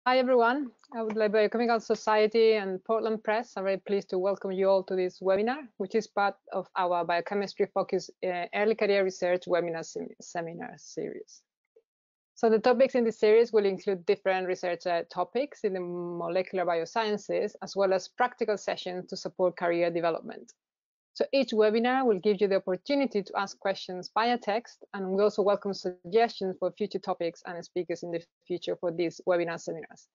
Hi everyone, I would like Biochemical Society and Portland Press are very pleased to welcome you all to this webinar, which is part of our Biochemistry Focus Early Career Research webinar seminar series. So the topics in this series will include different research topics in the molecular biosciences, as well as practical sessions to support career development. So each webinar will give you the opportunity to ask questions via text, and we also welcome suggestions for future topics and speakers in the future for these webinar seminars.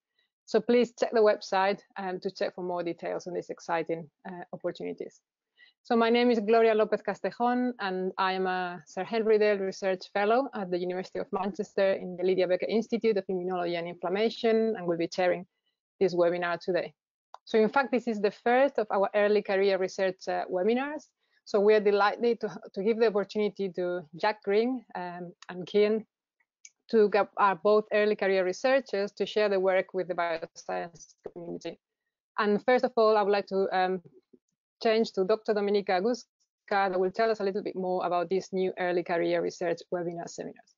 So please check the website to check for more details on these exciting opportunities. So my name is Gloria Lopez Castejon, and I am a Sir Henry Dale Research Fellow at the University of Manchester in the Lydia Becker Institute of Immunology and Inflammation, and will be chairing this webinar today. So in fact, this is the first of our early career research webinars. So we are delighted to give the opportunity to Jack Green and Cian, who are both early career researchers, to share their work with the bioscience community. And first of all, I would like to change to Dr. Dominika Guska, that will tell us a little bit more about these new early career research webinar seminars.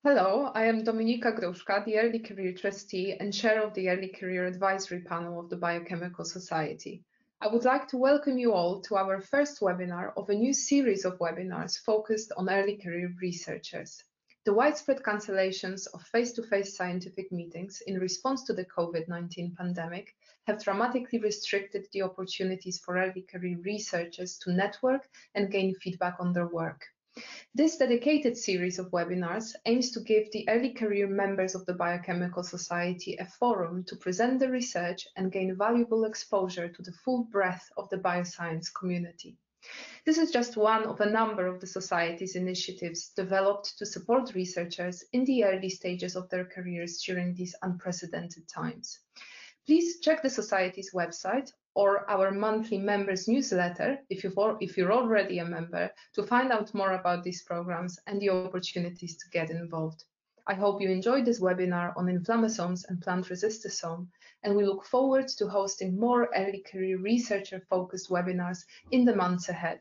Hello, I am Dominika Gruszka, the Early Career Trustee and Chair of the Early Career Advisory Panel of the Biochemical Society. I would like to welcome you all to our first webinar of a new series of webinars focused on early career researchers. The widespread cancellations of face-to-face scientific meetings in response to the COVID-19 pandemic have dramatically restricted the opportunities for early career researchers to network and gain feedback on their work. This dedicated series of webinars aims to give the early career members of the Biochemical Society a forum to present their research and gain valuable exposure to the full breadth of the bioscience community. This is just one of a number of the Society's initiatives developed to support researchers in the early stages of their careers during these unprecedented times. Please check the Society's website or our monthly members newsletter, if you're already a member, to find out more about these programs and the opportunities to get involved. I hope you enjoyed this webinar on inflammasomes and plant resistosome, and we look forward to hosting more early career researcher-focused webinars in the months ahead.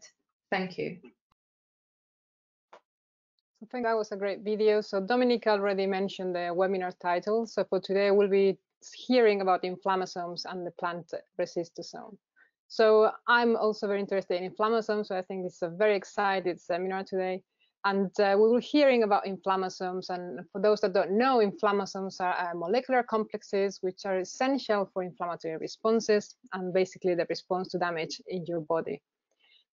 Thank you. I think that was a great video. So Dominika already mentioned the webinar title. So for today, we'll be hearing about inflammasomes and the plant resistosome. So I'm also very interested in inflammasomes, so I think it's a very exciting seminar today. And we will be hearing about inflammasomes. And for those that don't know, inflammasomes are molecular complexes which are essential for inflammatory responses and basically the response to damage in your body.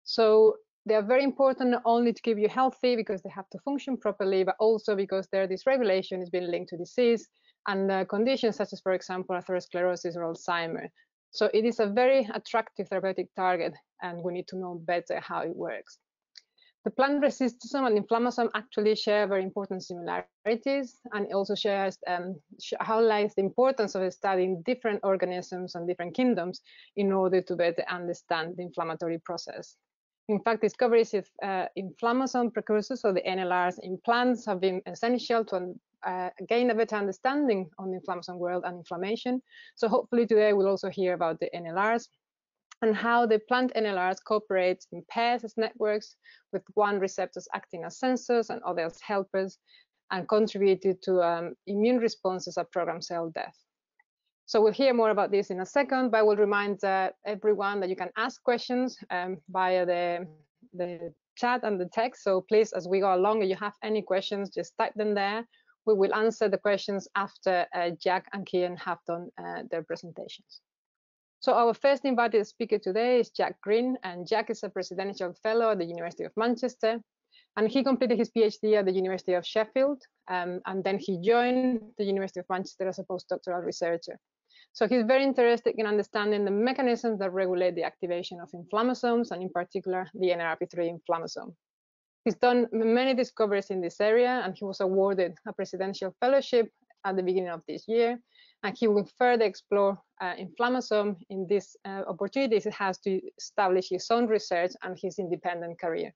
So they are very important not only to keep you healthy because they have to function properly, but also because their dysregulation is being linked to disease and conditions such as, for example, atherosclerosis or Alzheimer. So it is a very attractive therapeutic target, and we need to know better how it works. The plant resistosome and inflammasome actually share very important similarities, and it also shares highlights the importance of studying different organisms and different kingdoms in order to better understand the inflammatory process. In fact, discoveries of inflammasome precursors, or the NLRs, in plants have been essential to gain a better understanding on the inflammasome world and inflammation. So hopefully today we'll also hear about the NLRs and how the plant NLRs cooperate in pairs as networks, with one receptors acting as sensors and others helpers, and contributed to immune responses at programmed cell death. So we'll hear more about this in a second, but I will remind everyone that you can ask questions via the chat and the text. So please, as we go along, if you have any questions, just type them there. We will answer the questions after Jack and Cian have done their presentations. So our first invited speaker today is Jack Green, and Jack is a presidential fellow at the University of Manchester, and he completed his PhD at the University of Sheffield, and then he joined the University of Manchester as a postdoctoral researcher. So he's very interested in understanding the mechanisms that regulate the activation of inflammasomes, and in particular, the Nrp3 inflammasome. He's done many discoveries in this area, and he was awarded a presidential fellowship at the beginning of this year. And he will further explore inflammasome in these opportunities it has to establish his own research and his independent career.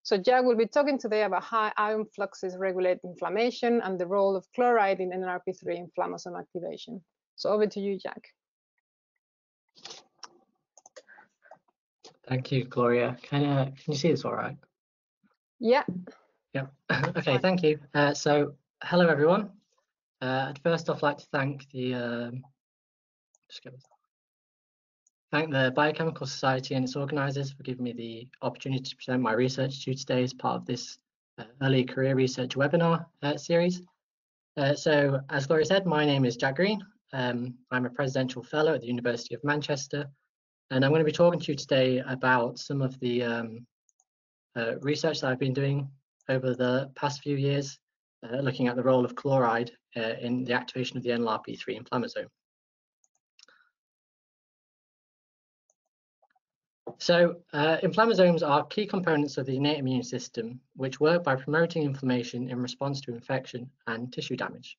So Jack will be talking today about how ion fluxes regulate inflammation and the role of chloride in Nrp3 inflammasome activation. So over to you, Jack. Thank you, Gloria. Can you see this all right? Yeah. Yeah. Okay, thank you. So hello everyone. I'd first off like to thank the Biochemical Society and its organisers for giving me the opportunity to present my research to you today as part of this early career research webinar series. So as Gloria said, my name is Jack Green. I'm a Presidential Fellow at the University of Manchester, and I'm going to be talking to you today about some of the research that I've been doing over the past few years, looking at the role of chloride in the activation of the Nrp3 inflammasome. So inflammasomes are key components of the innate immune system, which work by promoting inflammation in response to infection and tissue damage.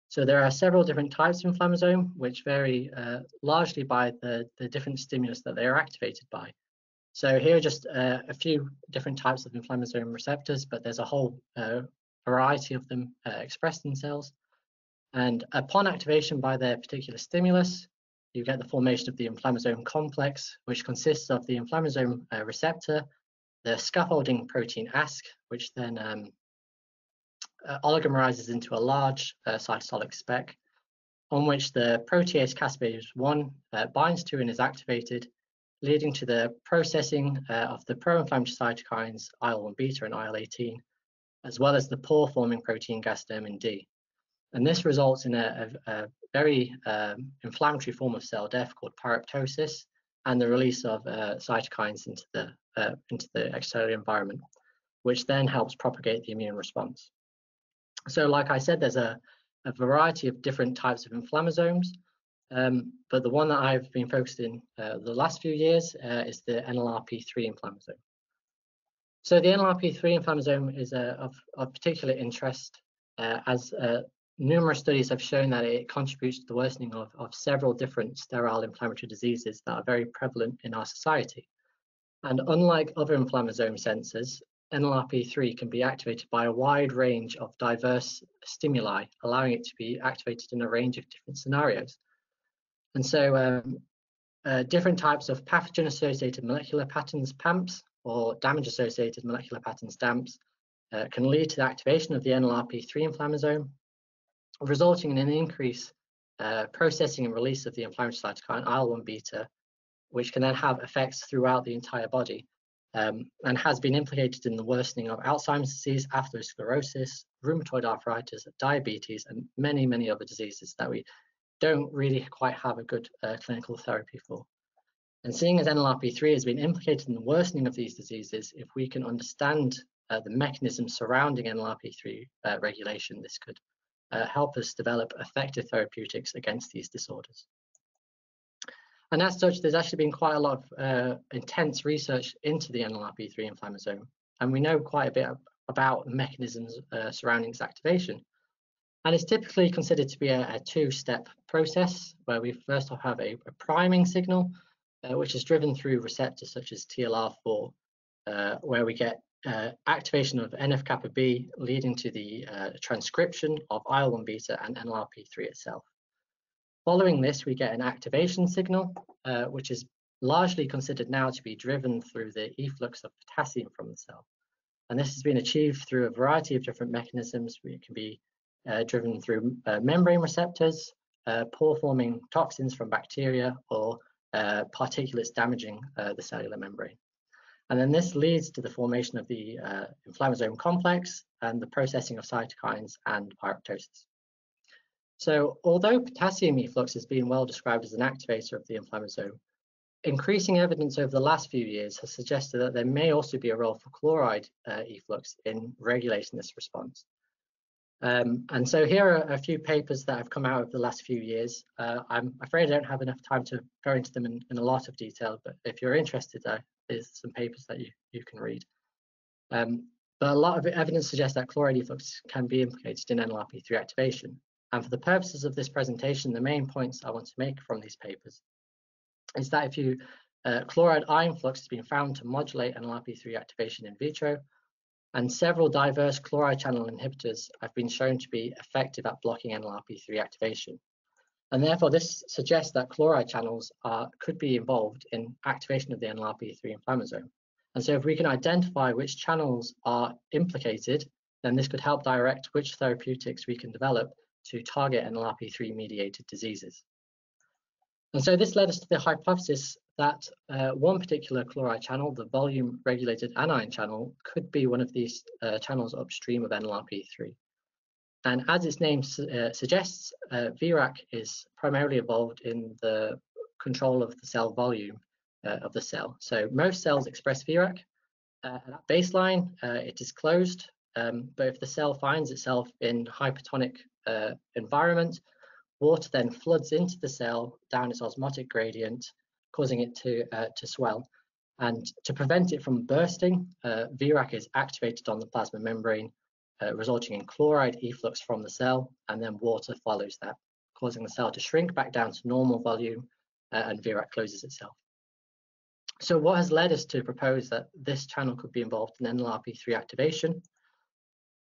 So there are several different types of inflammasome, which vary largely by the different stimulus that they are activated by. So here are just a few different types of inflammasome receptors, but there's a whole variety of them expressed in cells. And upon activation by their particular stimulus, you get the formation of the inflammasome complex, which consists of the inflammasome receptor, the scaffolding protein ASC, which then oligomerizes into a large cytosolic speck, on which the protease caspase 1 binds to and is activated, leading to the processing of the pro-inflammatory cytokines IL-1 beta and IL-18, as well as the pore-forming protein gasdermin D. And this results in a very inflammatory form of cell death called pyroptosis and the release of cytokines into the external environment, which then helps propagate the immune response. So like I said, there's a variety of different types of inflammasomes, but the one that I've been focused in the last few years is the Nrp3 inflammasome. So the Nrp3 inflammasome is of particular interest as numerous studies have shown that it contributes to the worsening of several different sterile inflammatory diseases that are very prevalent in our society. And unlike other inflammasome sensors, Nrp3 can be activated by a wide range of diverse stimuli, allowing it to be activated in a range of different scenarios. And so different types of pathogen-associated molecular patterns, PAMPs, or damage-associated molecular patterns, DAMPs, can lead to the activation of the Nrp3 inflammasome, resulting in an increased processing and release of the inflammatory cytokine IL-1 beta, which can then have effects throughout the entire body, and has been implicated in the worsening of Alzheimer's disease, atherosclerosis, rheumatoid arthritis, diabetes, and many, many other diseases that we don't really quite have a good clinical therapy for. And seeing as Nrp3 has been implicated in the worsening of these diseases, if we can understand the mechanisms surrounding Nrp3 regulation, this could help us develop effective therapeutics against these disorders. And as such, there's actually been quite a lot of intense research into the Nrp3 inflammasome, and we know quite a bit about the mechanisms surrounding its activation. And it's typically considered to be a two-step process, where we first have a priming signal, which is driven through receptors such as TLR4, where we get activation of NF-kappa B, leading to the transcription of IL-1 beta and Nrp3 itself. Following this, we get an activation signal, which is largely considered now to be driven through the efflux of potassium from the cell. And this has been achieved through a variety of different mechanisms. It can be driven through membrane receptors, pore-forming toxins from bacteria, or particulates damaging the cellular membrane. And then this leads to the formation of the inflammasome complex and the processing of cytokines and pyroptosis. So although potassium efflux has been well described as an activator of the inflammasome, increasing evidence over the last few years has suggested that there may also be a role for chloride efflux in regulating this response. And so here are a few papers that have come out over the last few years. I'm afraid I don't have enough time to go into them in a lot of detail, but if you're interested, there's some papers that you can read. But a lot of evidence suggests that chloride efflux can be implicated in Nrp3 activation. And for the purposes of this presentation, the main points I want to make from these papers is that if chloride ion flux has been found to modulate Nrp3 activation in vitro, and several diverse chloride channel inhibitors have been shown to be effective at blocking Nrp3 activation. And therefore, this suggests that chloride channels could be involved in activation of the Nrp3 inflammasome. And so if we can identify which channels are implicated, then this could help direct which therapeutics we can develop to target Nrp3 mediated diseases. And so this led us to the hypothesis that one particular chloride channel, the volume regulated anion channel, could be one of these channels upstream of Nrp3. And as its name suggests, Virac is primarily involved in the control of the cell volume of the cell. So most cells express Virac. At baseline, it is closed, but if the cell finds itself in hypertonic environment, water then floods into the cell down its osmotic gradient, causing it to swell. And to prevent it from bursting, Virac is activated on the plasma membrane, resulting in chloride efflux from the cell, and then water follows that, causing the cell to shrink back down to normal volume, and Virac closes itself. So what has led us to propose that this channel could be involved in Nrp3 activation?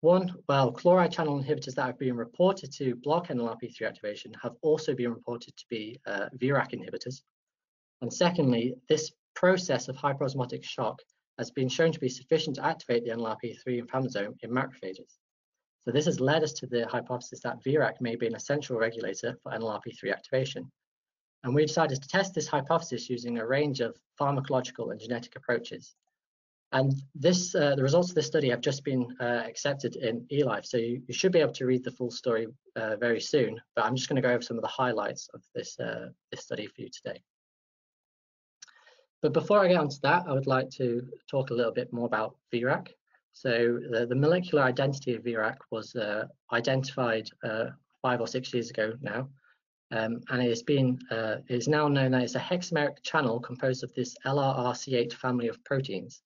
One, well, chloride channel inhibitors that have been reported to block Nrp3 activation have also been reported to be Virac inhibitors. And secondly, this process of hyperosmotic shock has been shown to be sufficient to activate the Nrp3 inflammasome in macrophages. So this has led us to the hypothesis that Virac may be an essential regulator for Nrp3 activation. And we decided to test this hypothesis using a range of pharmacological and genetic approaches. And this, the results of this study have just been accepted in eLife, so you should be able to read the full story very soon. But I'm just going to go over some of the highlights of this study for you today. But before I get onto that, I would like to talk a little bit more about Virac. So the molecular identity of Virac was identified 5 or 6 years ago now, and it is now known that it's a hexameric channel composed of this LRRC8 family of proteins.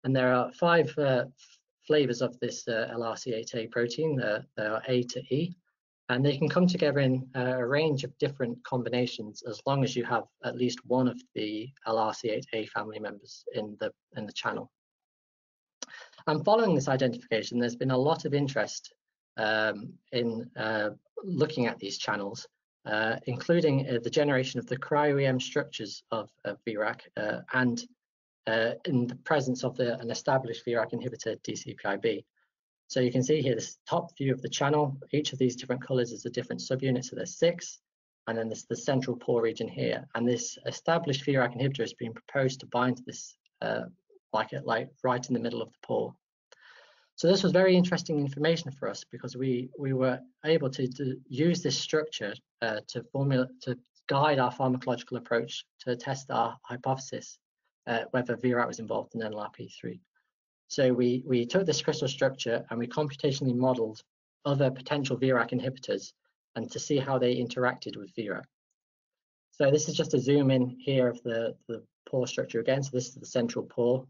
And there are 5 flavors of this LRC8A protein. There are A to E, and they can come together in a range of different combinations as long as you have at least one of the LRC8A family members in the channel. And following this identification, there's been a lot of interest in looking at these channels, including the generation of the cryo-EM structures of Virac and in the presence of an established Virac inhibitor, DCPIB. So you can see here this top view of the channel. Each of these different colors is a different subunit, so there's 6, and then there's the central pore region here. And this established Virac inhibitor has been proposed to bind to this like right in the middle of the pore. So this was very interesting information for us because we were able to use this structure to guide our pharmacological approach to test our hypothesis whether Virac was involved in Nrp3. So we took this crystal structure and we computationally modeled other potential Virac inhibitors and to see how they interacted with Virac. So this is just a zoom in here of the pore structure again. So this is the central pore,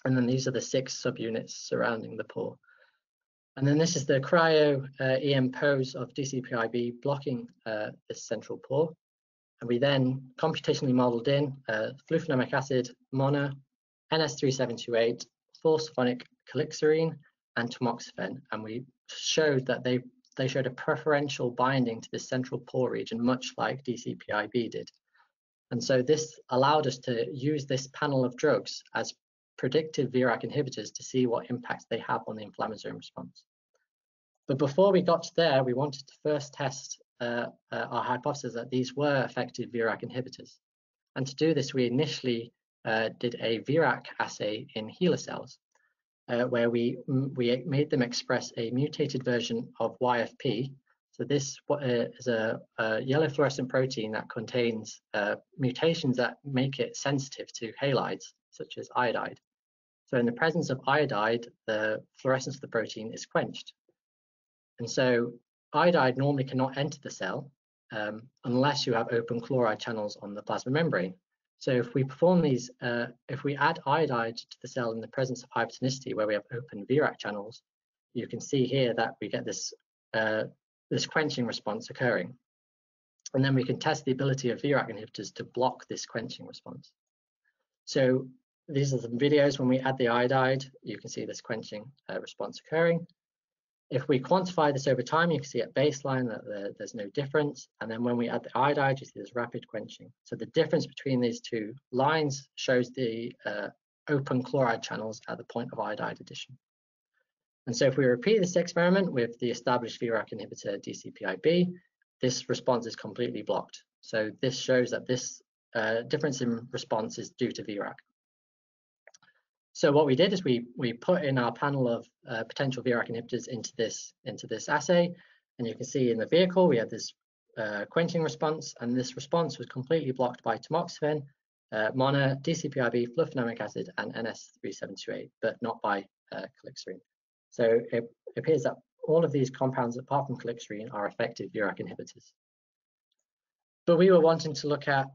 and then these are the 6 subunits surrounding the pore. And then this is the cryo-EM pose of DCPIB blocking this central pore. And we then computationally modeled in flufenamic acid, mono, NS3728, 4-sulfonic calixarine, and tamoxifen. And we showed that they showed a preferential binding to this central pore region, much like DCPIB did. And so this allowed us to use this panel of drugs as predictive Virac inhibitors to see what impact they have on the inflammasome response. But before we got to there, we wanted to first test our hypothesis that these were effective Virac inhibitors. And to do this, we initially did a Virac assay in HeLa cells, where we made them express a mutated version of YFP. So this is a yellow fluorescent protein that contains mutations that make it sensitive to halides, such as iodide. So in the presence of iodide, the fluorescence of the protein is quenched. And so iodide normally cannot enter the cell unless you have open chloride channels on the plasma membrane. So if we perform these, if we add iodide to the cell in the presence of hypertonicity, where we have open Virac channels, you can see here that we get this quenching response occurring. And then we can test the ability of Virac inhibitors to block this quenching response. So these are some videos when we add the iodide, you can see this quenching response occurring. If we quantify this over time, you can see at baseline that there's no difference. And then when we add the iodide, you see this rapid quenching. So the difference between these 2 lines shows the open chloride channels at the point of iodide addition. And so if we repeat this experiment with the established Virac inhibitor DCPIB, this response is completely blocked. So this shows that this difference in response is due to Virac. So what we did is we put in our panel of potential Virac inhibitors into this assay, and you can see in the vehicle we had this quenching response, and this response was completely blocked by tamoxifen, mono, DCPIB, flufenamic acid, and NS3728, but not by calixarine. So it appears that all of these compounds, apart from calixarine, are effective Virac inhibitors. But we were wanting to look at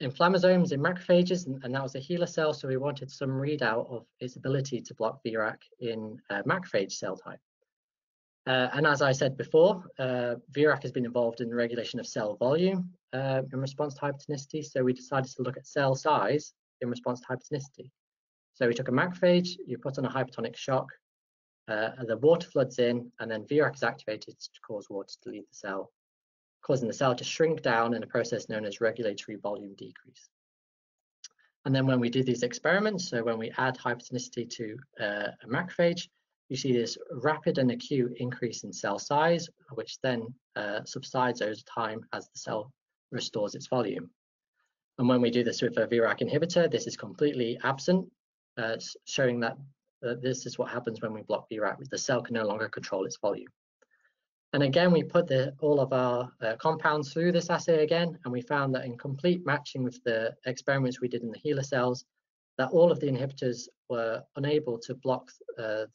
inflammasomes in macrophages, and that was a HeLa cell, so we wanted some readout of its ability to block Virac in macrophage cell type. And as I said before, Virac has been involved in the regulation of cell volume in response to hypertonicity, so we decided to look at cell size in response to hypertonicity. So we took a macrophage, you put on a hypertonic shock, the water floods in, and then Virac is activated to cause water to leave the cell, causing the cell to shrink down in a process known as regulatory volume decrease. And then when we do these experiments, so when we add hypertonicity to a macrophage, you see this rapid and acute increase in cell size, which then subsides over time as the cell restores its volume. And when we do this with a Virac inhibitor, this is completely absent, showing that this is what happens when we block Virac. The cell can no longer control its volume. And again, we put all of our compounds through this assay again, and we found that in complete matching with the experiments we did in the HeLa cells, that all of the inhibitors were unable to block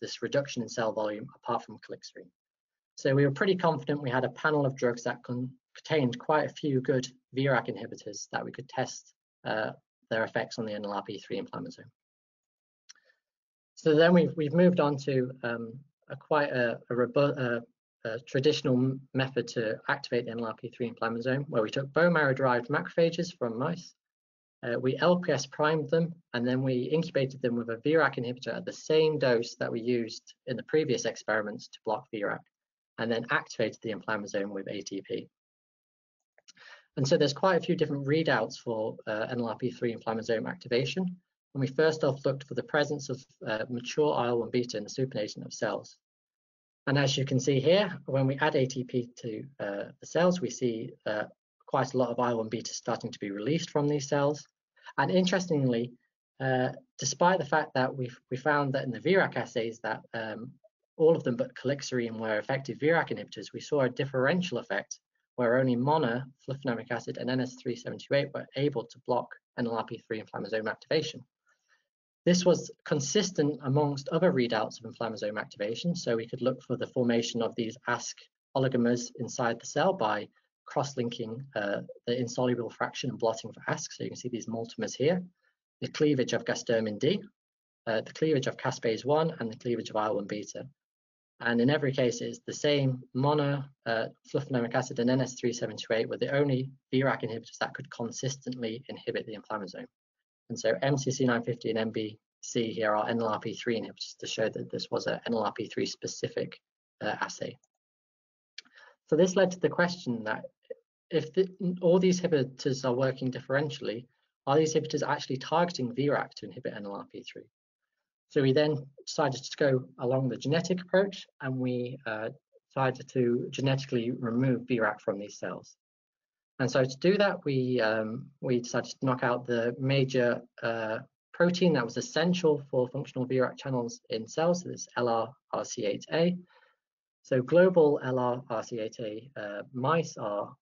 this reduction in cell volume apart from calixarine. So we were pretty confident we had a panel of drugs that contained quite a few good Virac inhibitors that we could test their effects on the Nrp3 inflammasome. So then we've moved on to quite a traditional method to activate the Nrp3 inflammasome, where we took bone marrow derived macrophages from mice. We LPS primed them, and then we incubated them with a Virac inhibitor at the same dose that we used in the previous experiments to block Virac, and then activated the inflammasome with ATP. And so there's quite a few different readouts for Nrp3 inflammasome activation. And we first off looked for the presence of mature IL-1 beta in the supernatant of cells. And as you can see here, when we add ATP to the cells, we see quite a lot of IL-1 beta starting to be released from these cells. And interestingly, despite the fact that we found that in the Virac assays that all of them but calixarine were effective Virac inhibitors, we saw a differential effect where only mono, flufenamic acid, and NS3728 were able to block Nrp3 inflammasome activation. This was consistent amongst other readouts of inflammasome activation, so we could look for the formation of these ASC oligomers inside the cell by cross-linking the insoluble fraction and blotting for ASC. So you can see these multimers here, the cleavage of gasdermin D, the cleavage of caspase 1, and the cleavage of IL-1 beta. And in every case, it's the same mono, flufenamic acid, and NS3728 were the only Virac inhibitors that could consistently inhibit the inflammasome. And so MCC950 and MBC here are Nrp3 inhibitors to show that this was a Nrp3 specific assay. So this led to the question that if all these inhibitors are working differentially, are these inhibitors actually targeting Virac to inhibit Nrp3? So we then decided to go along the genetic approach, and we decided to genetically remove Virac from these cells. And so to do that, we decided to knock out the major protein that was essential for functional Virac channels in cells, so this LRRC8A. So global LRRC8A mice are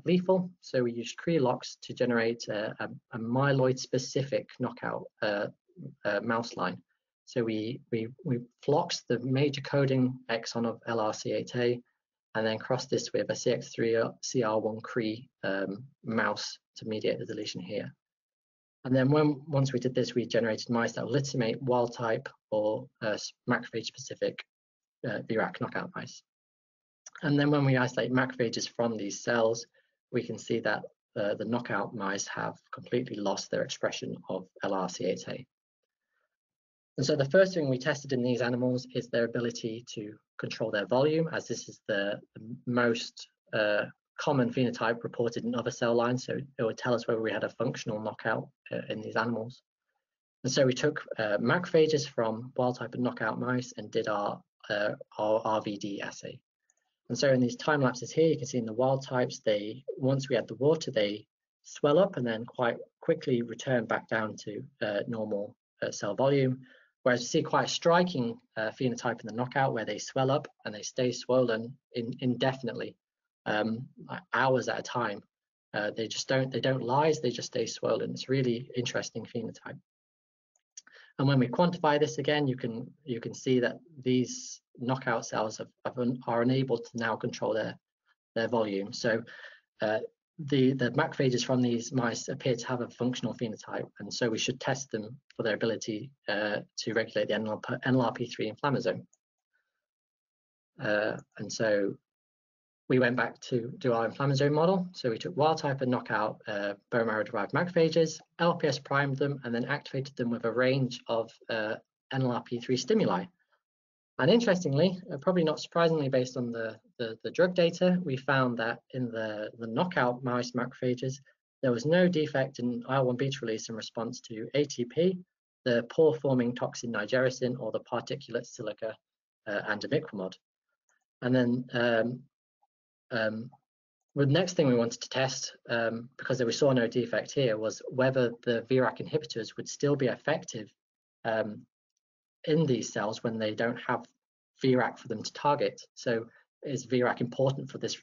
lethal, so we used Cre-Lox to generate a myeloid-specific knockout mouse line. So we floxed the major coding exon of LRC8A, and then crossed this with a CX3CR1 Cre mouse to mediate the deletion here. And then once we did this, we generated mice that will litimate wild type or macrophage specific Virac knockout mice. And then when we isolate macrophages from these cells, we can see that the knockout mice have completely lost their expression of LRC8A. And so the first thing we tested in these animals is their ability to control their volume, as this is the most common phenotype reported in other cell lines. So it would tell us whether we had a functional knockout in these animals. And so we took macrophages from wild type and knockout mice and did our RVD assay. And so in these time lapses here, you can see in the wild types, once we add the water, they swell up and then quite quickly return back down to normal cell volume. Whereas you see quite a striking phenotype in the knockout where they swell up and they stay swollen indefinitely, hours at a time. They don't lyse, they just stay swollen. It's really interesting phenotype. And when we quantify this again, you can see that these knockout cells are unable to now control their volume. So the macrophages from these mice appear to have a functional phenotype, and so we should test them for their ability to regulate the Nrp3 inflammasome. And so we went back to do our inflammasome model. So we took wild type and knockout bone marrow derived macrophages, LPS primed them, and then activated them with a range of NLRP3 stimuli. And interestingly, probably not surprisingly based on the drug data, we found that in the knockout mouse macrophages, there was no defect in IL-1 beta release in response to ATP, the pore-forming toxin nigericin, or the particulate silica and imiquimod. And then the next thing we wanted to test, because we saw no defect here, was whether the Virac inhibitors would still be effective in these cells when they don't have Virac for them to target. So is Virac important for this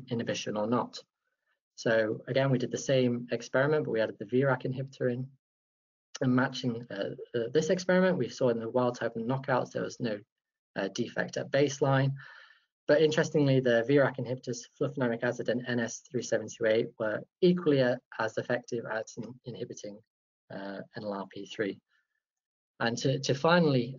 inhibition or not? So again, we did the same experiment, but we added the Virac inhibitor in. And matching this experiment, we saw in the wild type and knockouts, there was no defect at baseline. But interestingly, the Virac inhibitors, flufenamic acid and NS3728, were equally as effective at inhibiting NLRP3. And to finally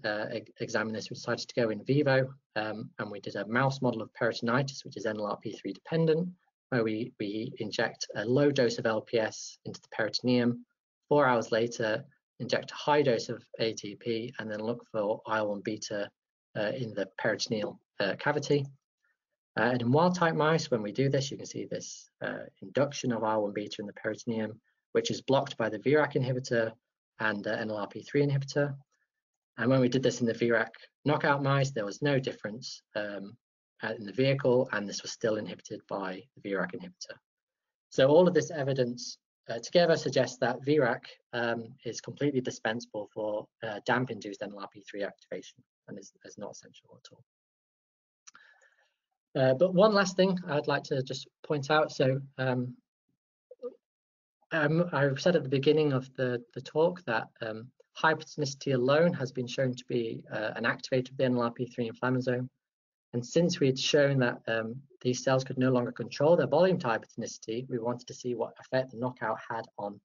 examine this, we decided to go in vivo, and we did a mouse model of peritonitis, which is NLRP3 dependent, where we inject a low dose of LPS into the peritoneum. 4 hours later, inject a high dose of ATP, and then look for IL-1 beta in the peritoneal cavity. And in wild type mice, when we do this, you can see this induction of IL-1 beta in the peritoneum, which is blocked by the Virac inhibitor and NLRP3 inhibitor. And when we did this in the Virac knockout mice, there was no difference in the vehicle, and this was still inhibited by the Virac inhibitor. So all of this evidence together suggests that Virac is completely dispensable for damp-induced NLRP3 activation and is not essential at all. But one last thing I'd like to just point out. So I said at the beginning of the talk that hypertonicity alone has been shown to be an activator of the Nrp3 inflammasome. And since we had shown that these cells could no longer control their volume to hypertonicity, we wanted to see what effect the knockout had on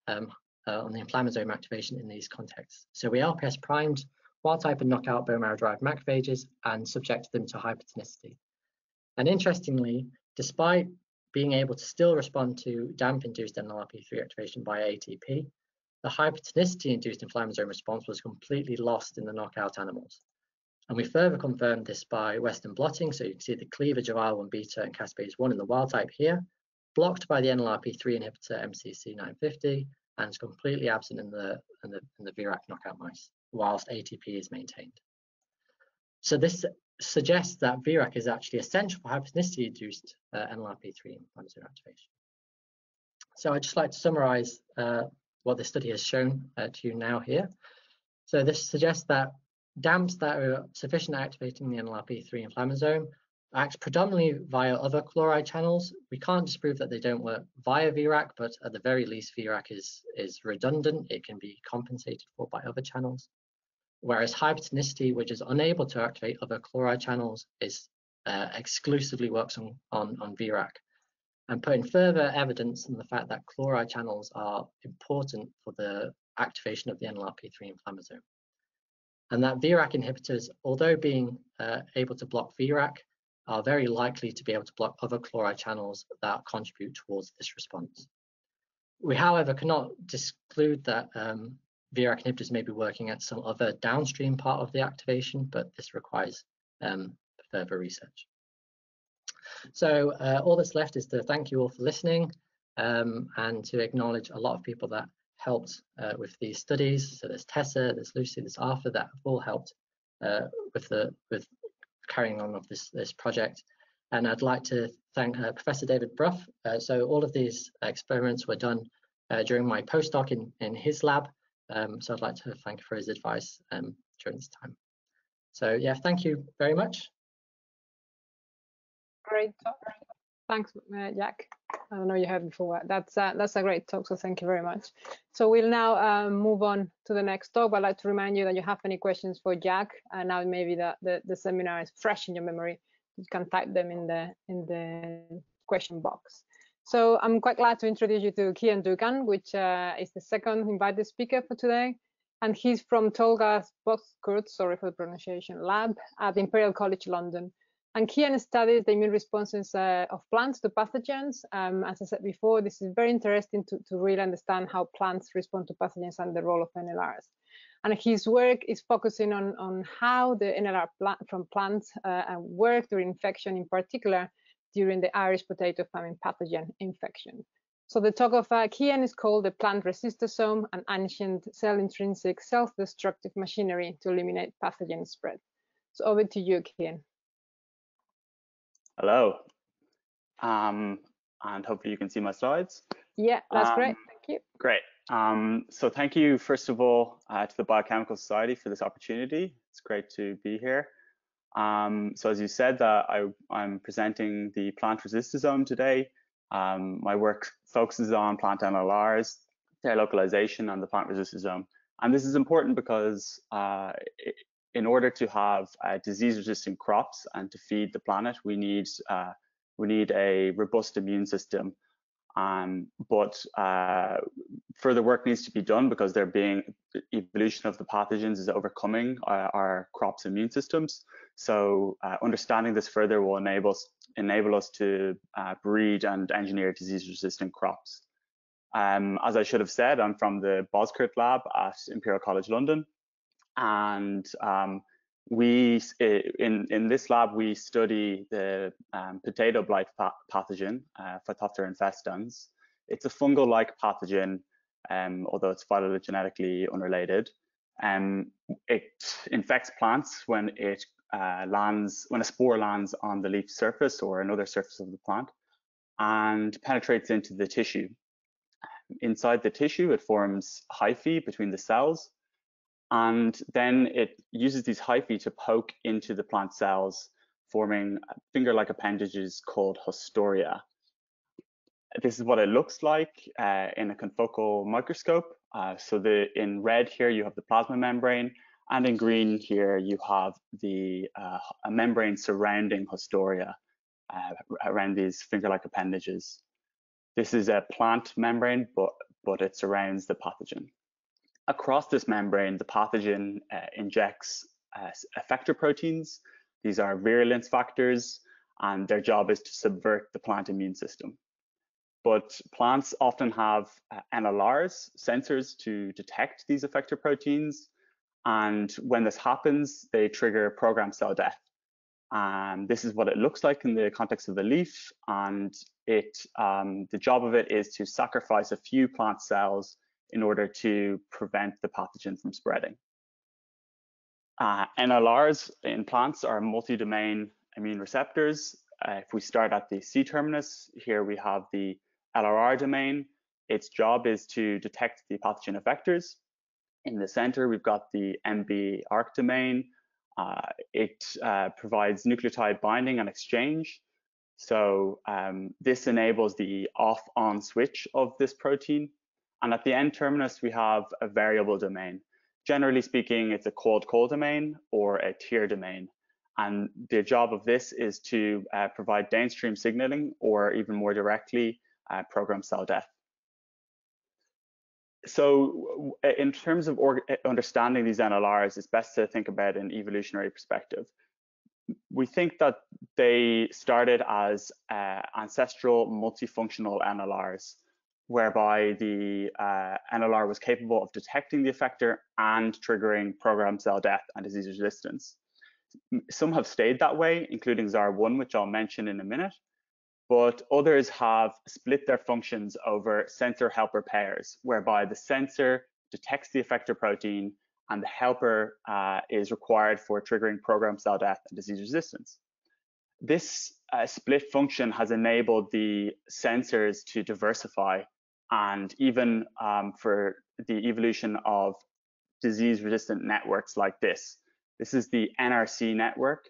the inflammasome activation in these contexts. So we LPS primed wild type and knockout bone marrow derived macrophages and subjected them to hypertonicity. And interestingly, despite being able to still respond to damp-induced NLRP3 activation by ATP, the hypertonicity-induced inflammasome response was completely lost in the knockout animals. And we further confirmed this by Western blotting. So you can see the cleavage of IL-1 beta and caspase 1 in the wild type here, blocked by the NLRP3 inhibitor MCC950, and is completely absent in the Virac knockout mice, whilst ATP is maintained. So this suggests that Virac is actually essential for hypertonicity-induced NLRP3 inflammasome activation. So I'd just like to summarize what this study has shown to you now here. So this suggests that DAMPs that are sufficient at activating the Nrp3 inflammasome act predominantly via other chloride channels. We can't disprove that they don't work via Virac, but at the very least, Virac is redundant. It can be compensated for by other channels. Whereas hypertonicity, which is unable to activate other chloride channels, is exclusively works on Virac. And putting further evidence on the fact that chloride channels are important for the activation of the Nrp3 inflammasome. And that Virac inhibitors, although being able to block Virac, are very likely to be able to block other chloride channels that contribute towards this response. We, however, cannot exclude that Virac inhibitors may be working at some other downstream part of the activation, but this requires further research. So all that's left is to thank you all for listening and to acknowledge a lot of people that helped with these studies. So there's Tessa, there's Lucy, there's Arthur that have all helped with carrying on of this project. And I'd like to thank Professor David Brough. So all of these experiments were done during my postdoc in his lab. So I'd like to thank him for his advice during this time. So yeah, thank you very much. Great talk. Thanks, Jack. I don't know you heard before. That's a great talk, so thank you very much. So we'll now move on to the next talk. But I'd like to remind you that you have any questions for Jack, and now maybe the seminar is fresh in your memory. You can type them in the question box. So I'm quite glad to introduce you to Cian Dugan, which is the second invited speaker for today. And he's from Tolga Bozkurt, sorry for the pronunciation, lab at Imperial College London. And Cian studies the immune responses of plants to pathogens. As I said before, this is very interesting to really understand how plants respond to pathogens and the role of NLRs. And his work is focusing on how the NLR from plants work during infection, in particular during the Irish potato famine pathogen infection. So the talk of Cian is called the plant resistosome, an ancient cell-intrinsic self-destructive machinery to eliminate pathogen spread. So over to you, Cian. Hello, and hopefully you can see my slides. Yeah, that's great. Thank you. Great. So thank you, first of all, to the Biochemical Society for this opportunity. It's great to be here. So as you said, I'm presenting the plant resistosome today. My work focuses on plant NLRs, their localization, and the plant resistosome. And this is important because in order to have disease-resistant crops and to feed the planet, we need a robust immune system. But further work needs to be done because evolution of the pathogens is overcoming our crops' immune systems. So understanding this further will enable us to breed and engineer disease-resistant crops. As I should have said, I'm from the Bozkurt lab at Imperial College London. And in this lab, we study the potato blight pathogen, Phytophthora infestans. It's a fungal-like pathogen, although it's phylogenetically unrelated. It infects plants when a spore lands on the leaf surface or another surface of the plant and penetrates into the tissue. Inside the tissue, it forms hyphae between the cells. And then it uses these hyphae to poke into the plant cells, forming finger-like appendages called haustoria. This is what it looks like in a confocal microscope. So in red here, you have the plasma membrane, and in green here, you have a membrane surrounding haustoria around these finger-like appendages. This is a plant membrane, but it surrounds the pathogen. Across this membrane, the pathogen injects effector proteins. These are virulence factors, and their job is to subvert the plant immune system. But plants often have NLRs, sensors to detect these effector proteins. And when this happens, they trigger programmed cell death. And this is what it looks like in the context of the leaf. And the job of it is to sacrifice a few plant cells in order to prevent the pathogen from spreading. NLRs in plants are multi-domain immune receptors. If we start at the C-terminus, here we have the LRR domain. Its job is to detect the pathogen effectors. In the center, we've got the MB-ARC domain. It provides nucleotide binding and exchange. So this enables the off-on switch of this protein. And at the N-terminus, we have a variable domain. Generally speaking, it's a cold-cold domain or a tier domain. And the job of this is to provide downstream signaling or even more directly, program cell death. So in terms of understanding these NLRs, it's best to think about an evolutionary perspective. We think that they started as ancestral multifunctional NLRs, whereby the NLR was capable of detecting the effector and triggering programmed cell death and disease resistance. Some have stayed that way, including ZAR1, which I'll mention in a minute. but others have split their functions over sensor-helper pairs, whereby the sensor detects the effector protein and the helper is required for triggering programmed cell death and disease resistance. This split function has enabled the sensors to diversify, and even for the evolution of disease-resistant networks like this. This is the NRC network.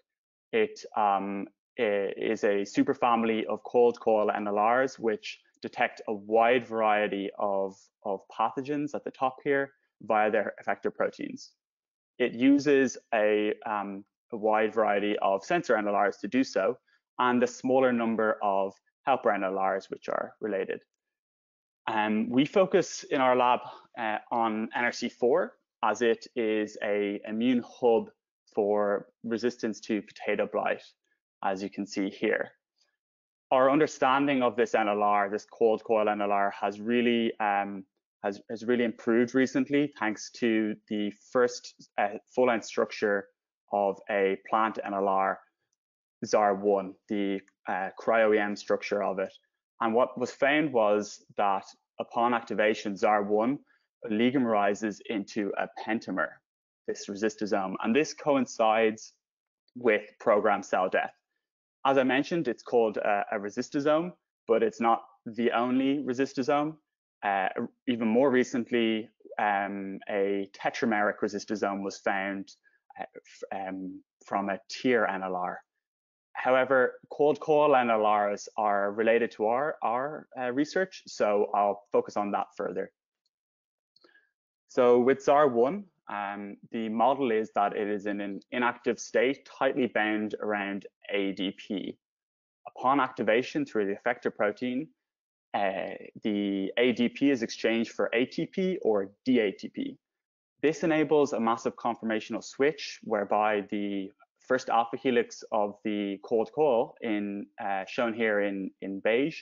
It is a superfamily of cold coil NLRs, which detect a wide variety of pathogens at the top here via their effector proteins. It uses a wide variety of sensor NLRs to do so, and a smaller number of helper NLRs, which are related. We focus in our lab on Nrp3, as it is an immune hub for resistance to potato blight, as you can see here. Our understanding of this NLR, this cold coil NLR, has really improved recently, thanks to the first full-length structure of a plant NLR, ZAR1, the cryo-EM structure of it. And what was found was that upon activation, ZAR1 oligomerizes into a pentamer, this resistosome, and this coincides with programmed cell death. As I mentioned, it's called a resistosome, but it's not the only resistosome. Even more recently, a tetrameric resistosome was found from a tier NLR. However, cold coil NLRs are related to our research, so I'll focus on that further. So with ZAR1, the model is that it is in an inactive state, tightly bound around ADP. Upon activation through the effector protein, the ADP is exchanged for ATP or DATP. This enables a massive conformational switch whereby the first alpha helix of the cold coil, shown here in beige,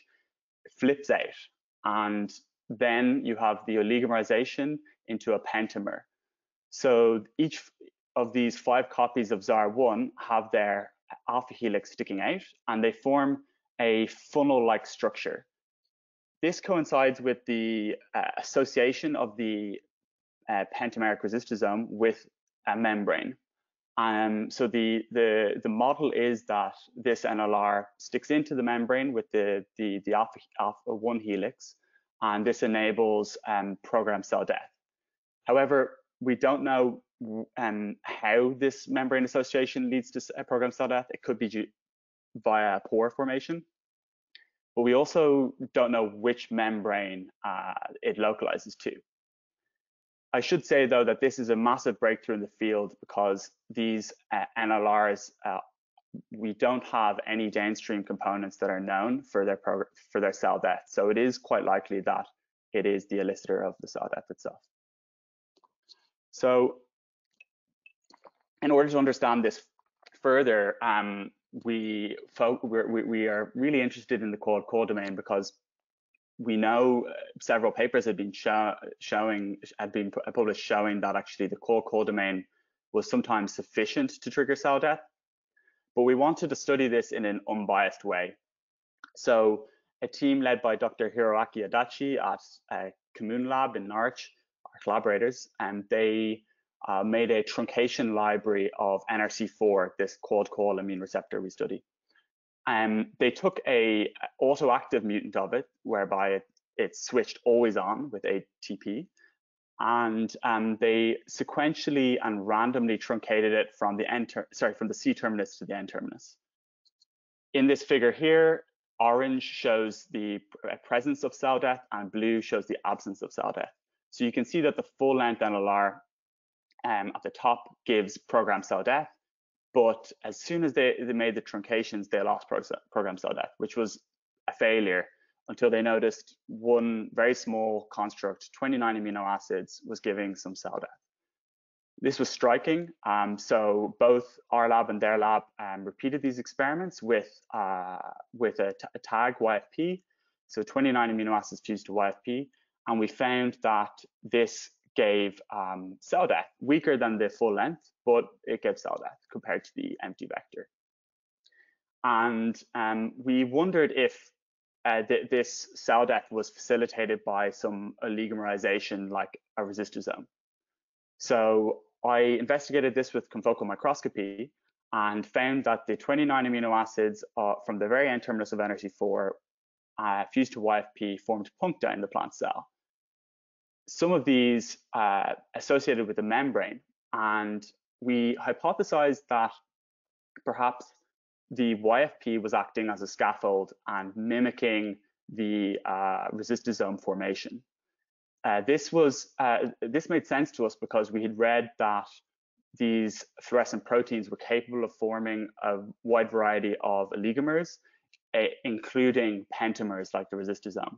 flips out, and then you have the oligomerization into a pentamer. So each of these 5 copies of ZAR1 have their alpha helix sticking out, and they form a funnel-like structure. This coincides with the association of the pentameric resistosome with a membrane. So the model is that this NLR sticks into the membrane with the alpha 1 helix, and this enables programmed cell death. However, we don't know how this membrane association leads to programmed cell death. It could be via pore formation, but we also don't know which membrane it localizes to. I should say, though, that this is a massive breakthrough in the field, because these NLRs, we don't have any downstream components that are known for their cell death. So it is quite likely that it is the elicitor of the cell death itself. So in order to understand this further, we are really interested in the cold coil domain, because we know several papers had been published showing that actually the cold coil domain was sometimes sufficient to trigger cell death. But we wanted to study this in an unbiased way. So a team led by Dr. Hiroaki Adachi at Ccnlr in Norwich, our collaborators, and they made a truncation library of Nrp3, this cold coil immune receptor we study. They took a autoactive mutant of it, whereby it switched always on with ATP, and they sequentially and randomly truncated it from the C terminus to the N terminus. In this figure here, orange shows the presence of cell death, and blue shows the absence of cell death. So you can see that the full-length NLR at the top gives programmed cell death, but as soon as they made the truncations, they lost programmed cell death, which was a failure, until they noticed one very small construct, 29 amino acids, was giving some cell death. This was striking. So both our lab and their lab repeated these experiments with a tag YFP, so 29 amino acids fused to YFP, and we found that this gave cell death, weaker than the full length, but it gave cell death compared to the empty vector. And we wondered if this cell death was facilitated by some oligomerization like a resistosome. So I investigated this with confocal microscopy and found that the 29 amino acids from the very end terminus of Nrp3 fused to YFP formed puncta in the plant cell. Some of these associated with the membrane, and we hypothesized that perhaps the YFP was acting as a scaffold and mimicking the resistosome formation. This made sense to us because we had read that these fluorescent proteins were capable of forming a wide variety of oligomers, including pentamers like the resistosome.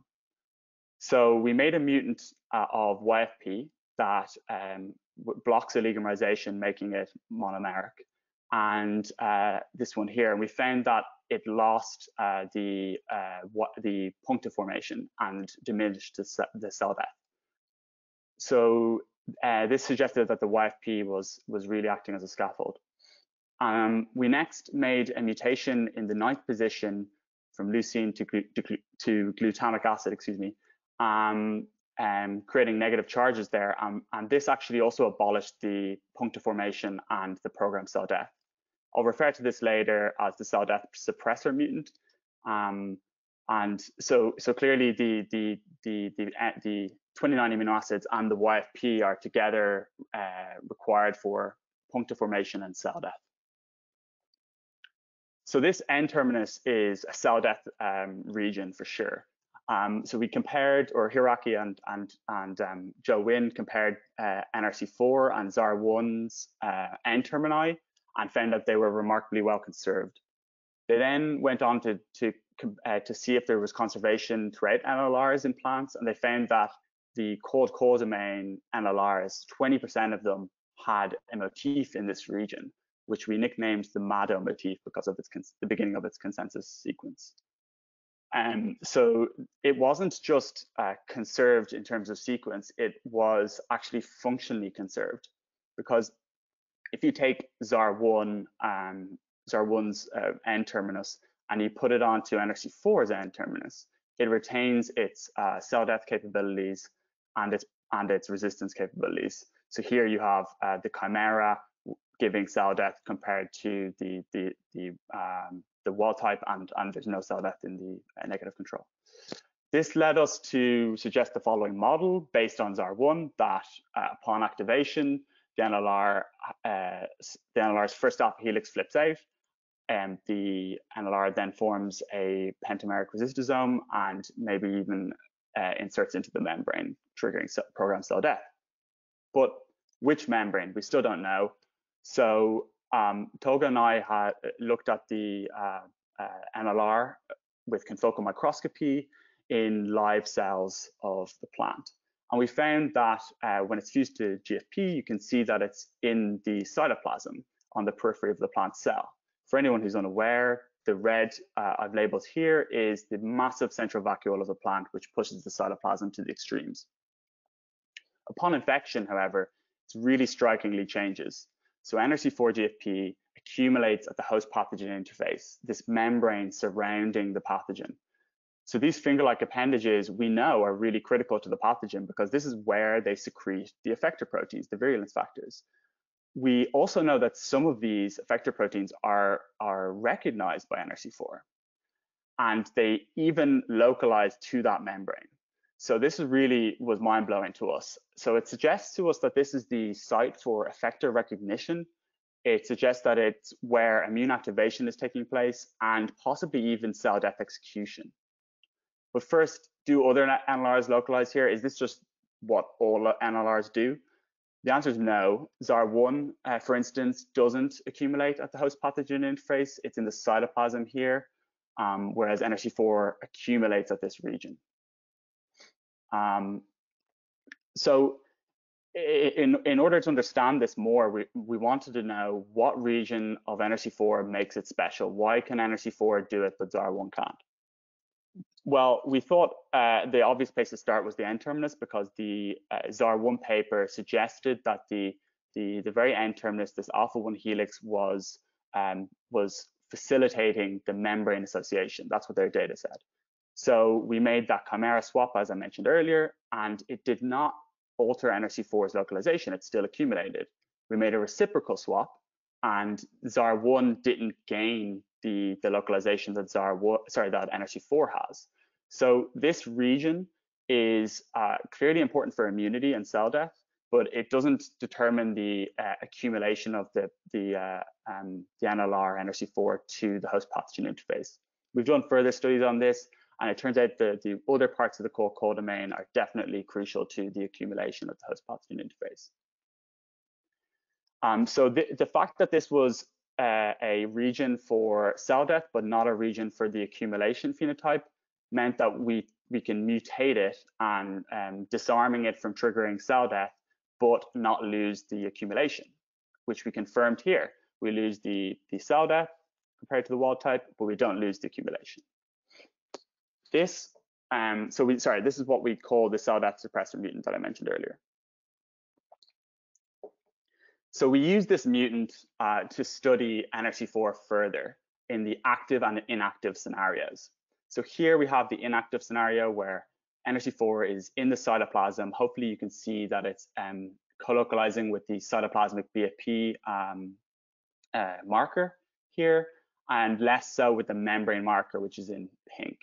So we made a mutant of YFP that blocks oligomerization, making it monomeric. And this one here, and we found that it lost the puncta formation and diminished the cell death. So this suggested that the YFP was really acting as a scaffold. We next made a mutation in the 9th position from leucine to glutamic acid, excuse me, creating negative charges there. And this actually also abolished the puncta formation and the programmed cell death. I'll refer to this later as the cell death suppressor mutant. And so clearly the 29 amino acids and the YFP are together required for puncta formation and cell death. So this N terminus is a cell death region for sure. So we compared, or Hiraki and Joe Wynn compared Nrp3 and ZAR1's N termini and found that they were remarkably well conserved. They then went on to see if there was conservation throughout NLRs in plants, and they found that the cold core domain NLRs, 20% of them had a motif in this region, which we nicknamed the MADO motif because of the beginning of its consensus sequence. So it wasn't just conserved in terms of sequence, it was actually functionally conserved, because if you take ZAR1, ZAR1's N terminus and you put it onto Nrp3's N terminus, it retains its cell death capabilities and its resistance capabilities. So here you have the chimera giving cell death compared to the wild type, and there's no cell death in the negative control. This led us to suggest the following model based on ZAR1, that upon activation, the NLR's first alpha helix flips out, and the NLR then forms a pentameric resistosome and maybe even inserts into the membrane, triggering programmed cell death. But which membrane? We still don't know. So Tolga and I had looked at the NLR with confocal microscopy in live cells of the plant. And we found that when it's fused to GFP, you can see that it's in the cytoplasm on the periphery of the plant cell. For anyone who's unaware, the red I've labeled here is the massive central vacuole of the plant, which pushes the cytoplasm to the extremes. Upon infection, however, it really strikingly changes. So Nrp3 GFP accumulates at the host pathogen interface, this membrane surrounding the pathogen. So these finger-like appendages we know are really critical to the pathogen because this is where they secrete the effector proteins, the virulence factors. We also know that some of these effector proteins are recognized by Nrp3, and they even localize to that membrane. So this really was mind-blowing to us. So it suggests to us that this is the site for effector recognition. It suggests that it's where immune activation is taking place and possibly even cell death execution. But first, do other NLRs localize here? Is this just what all NLRs do? The answer is no. ZAR1, for instance, doesn't accumulate at the host pathogen interface. It's in the cytoplasm here, whereas Nrp3 accumulates at this region. So in order to understand this more, we wanted to know what region of Nrp3 makes it special. Why can Nrp3 do it, but ZAR1 can't? Well, we thought the obvious place to start was the N terminus, because the ZAR1 paper suggested that the very N terminus, this alpha 1 helix, was facilitating the membrane association. That's what their data said. So we made that chimera swap, as I mentioned earlier, and it did not alter Nrc4's localization. It still accumulated. We made a reciprocal swap, and ZAR1 didn't gain the localization that that Nrc4 has. So this region is clearly important for immunity and cell death, but it doesn't determine the accumulation of the NLR Nrc4 to the host pathogen interface. We've done further studies on this, and it turns out the other parts of the core codomain are definitely crucial to the accumulation of the host pathogen interface. So the fact that this was a region for cell death, but not a region for the accumulation phenotype, meant that we can mutate it and disarming it from triggering cell death, but not lose the accumulation, which we confirmed here. We lose the cell death compared to the wild type, but we don't lose the accumulation. This, this is what we call the cell death suppressor mutant that I mentioned earlier. So we use this mutant to study Nrc4 further in the active and inactive scenarios. So here we have the inactive scenario where Nrc4 is in the cytoplasm. Hopefully you can see that it's colocalizing with the cytoplasmic BFP marker here, and less so with the membrane marker, which is in pink.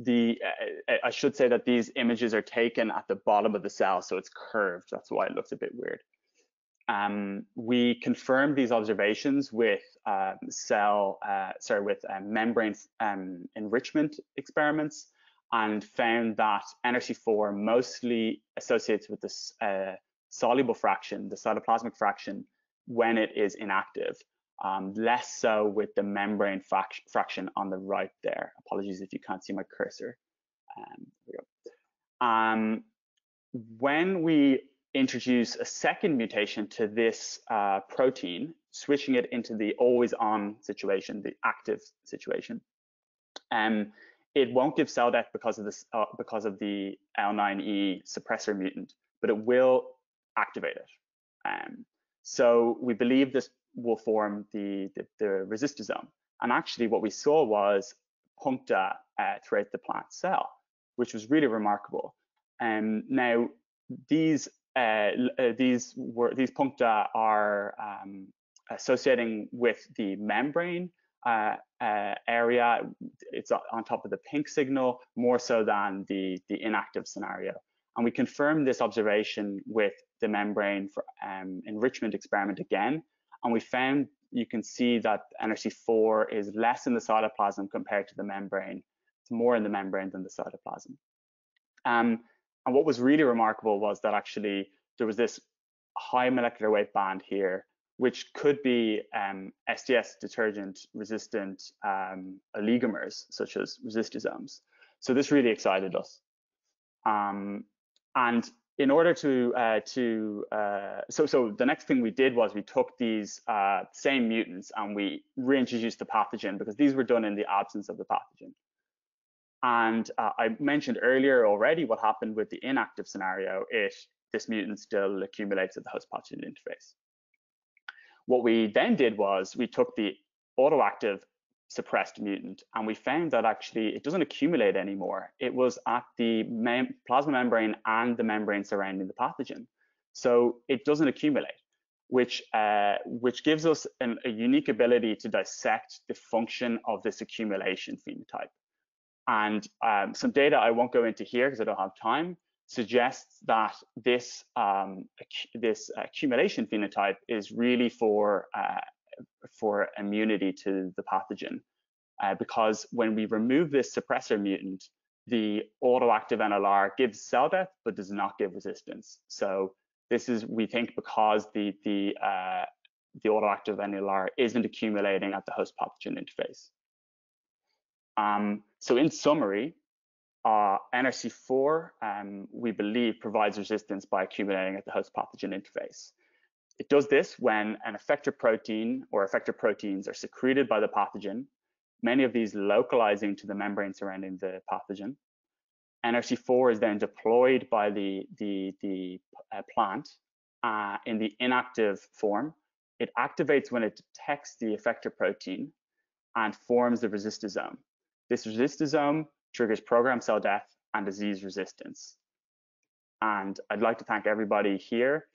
I should say that these images are taken at the bottom of the cell, so it's curved. That's why it looks a bit weird. We confirmed these observations with membrane enrichment experiments, and found that Nrc4 mostly associates with this soluble fraction, the cytoplasmic fraction, when it is inactive, less so with the membrane fraction on the right there. Apologies if you can't see my cursor. There we go. When we introduce a second mutation to this protein, switching it into the always on situation, the active situation, it won't give cell death because of this, because of the L9E suppressor mutant, but it will activate it. So we believe this will form the resistosome. And actually what we saw was puncta throughout the plant cell, which was really remarkable. Now these puncta are associating with the membrane area. It's on top of the pink signal more so than the inactive scenario. And we confirmed this observation with the membrane for enrichment experiment again. And we found, you can see that Nrc4 is less in the cytoplasm compared to the membrane. It's more in the membrane than the cytoplasm. And what was really remarkable was that actually there was this high molecular weight band here, which could be SDS detergent resistant oligomers, such as resistosomes. So this really excited us. And in order so the next thing we did was we took these same mutants and we reintroduced the pathogen, because these were done in the absence of the pathogen. And I mentioned earlier already what happened with the inactive scenario. This mutant still accumulates at the host pathogen interface. What we then did was we took the autoactive suppressed mutant, and we found that actually it doesn't accumulate anymore. It was at the plasma membrane and the membrane surrounding the pathogen. So it doesn't accumulate, which gives us a unique ability to dissect the function of this accumulation phenotype. And some data I won't go into here because I don't have time, suggests that this accumulation phenotype is really for immunity to the pathogen, because when we remove this suppressor mutant, the autoactive NLR gives cell death but does not give resistance. So this is, we think, because the autoactive NLR isn't accumulating at the host pathogen interface. So in summary, Nrc4, we believe, provides resistance by accumulating at the host pathogen interface. It does this when an effector protein or effector proteins are secreted by the pathogen, many of these localizing to the membrane surrounding the pathogen. Nrc4 is then deployed by the plant in the inactive form. It activates when it detects the effector protein, and forms the resistosome. This resistosome triggers programmed cell death and disease resistance. And I'd like to thank everybody here,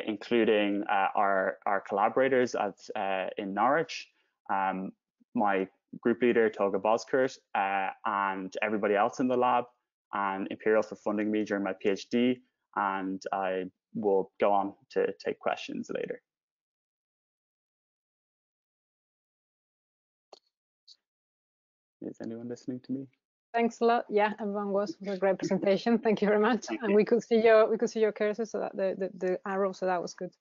including our collaborators in Norwich, my group leader, Toga Boskurt, and everybody else in the lab, and Imperial for funding me during my PhD. And I will go on to take questions later. Is anyone listening to me? Thanks a lot. Yeah, everyone was a great presentation. Thank you very much. And we could see your cursor, so that the arrow, so that was good.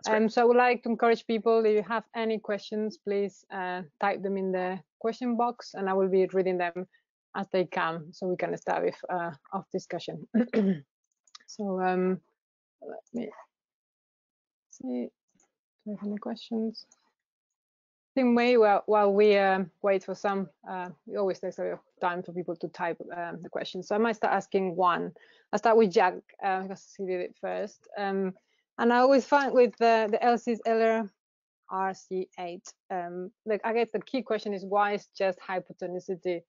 So I would like to encourage people, if you have any questions, please type them in the question box, and I will be reading them as they come, so we can start with off discussion. So let me see if I have any questions. Same way, while we wait for some, it always takes a bit of time for people to type the questions. So I might start asking one. I'll start with Jack, because he did it first. And I always find with the Ccnlr RC8, like, I guess the key question is, why is just hypotonicity